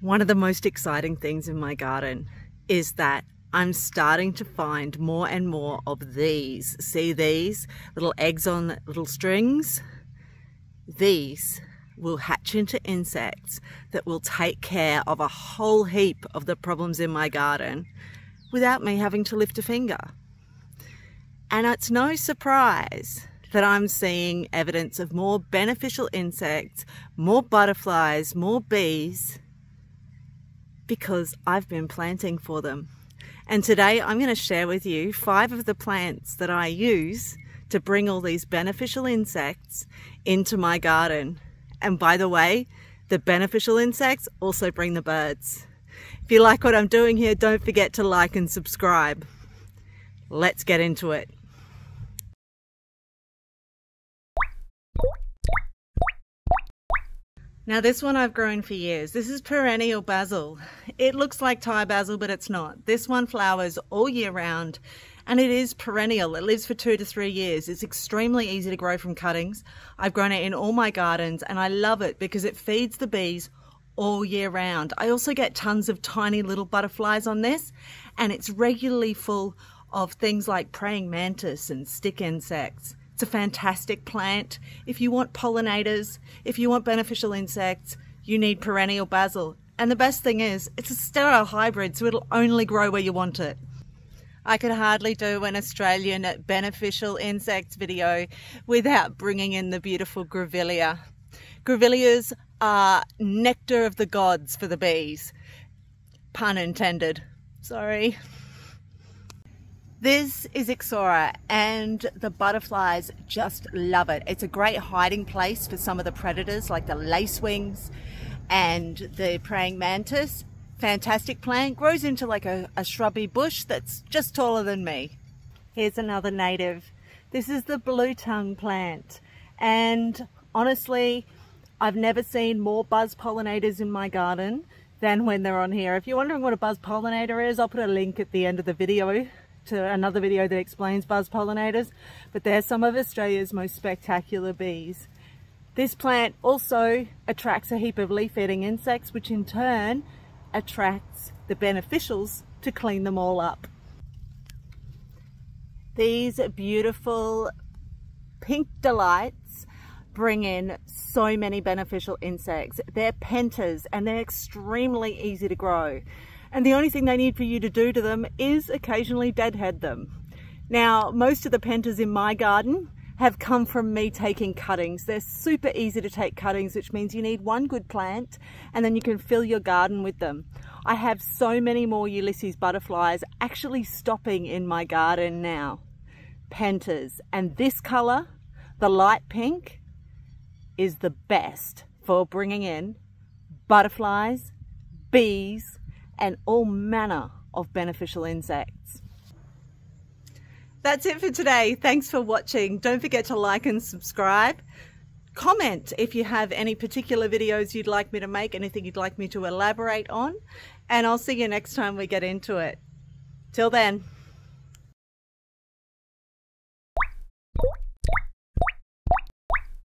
One of the most exciting things in my garden is that I'm starting to find more and more of these. See these little eggs on little strings? These will hatch into insects that will take care of a whole heap of the problems in my garden without me having to lift a finger. And it's no surprise that I'm seeing evidence of more beneficial insects, more butterflies, more bees, because I've been planting for them. And today I'm going to share with you 5 of the plants that I use to bring all these beneficial insects into my garden. And by the way, the beneficial insects also bring the birds. If you like what I'm doing here, don't forget to like and subscribe. Let's get into it. Now this one I've grown for years. This is Perennial Basil. It looks like Thai basil, but it's not. This one flowers all year round and it is perennial. It lives for 2 to 3 years. It's extremely easy to grow from cuttings. I've grown it in all my gardens and I love it because it feeds the bees all year round. I also get tons of tiny little butterflies on this, and it's regularly full of things like praying mantis and stick insects. It's a fantastic plant. If you want pollinators, if you want beneficial insects, you need Perennial Basil. And the best thing is, it's a sterile hybrid, so it'll only grow where you want it. I could hardly do an Australian beneficial insects video without bringing in the beautiful grevillea. Grevilleas are nectar of the gods for the bees. Pun intended. Sorry. This is Exora and the butterflies just love it. It's a great hiding place for some of the predators like the lacewings and the praying mantis. Fantastic plant, grows into like a shrubby bush that's just taller than me. Here's another native. This is the Bluetongue plant, and honestly I've never seen more buzz pollinators in my garden than when they're on here. If you're wondering what a buzz pollinator is, I'll put a link at the end of the video to another video that explains buzz pollinators, but they're some of Australia's most spectacular bees. This plant also attracts a heap of leaf-eating insects, which in turn attracts the beneficials to clean them all up. These beautiful pink delights bring in so many beneficial insects. They're pentas and they're extremely easy to grow. And the only thing they need for you to do to them is occasionally deadhead them. Now, most of the pentas in my garden have come from me taking cuttings. They're super easy to take cuttings, which means you need one good plant and then you can fill your garden with them. I have so many more Ulysses butterflies actually stopping in my garden now. Pentas. And this color, the light pink, is the best for bringing in butterflies, bees, and all manner of beneficial insects. That's it for today. Thanks for watching. Don't forget to like and subscribe. Comment if you have any particular videos you'd like me to make, anything you'd like me to elaborate on, and I'll see you next time we get into it. Till then.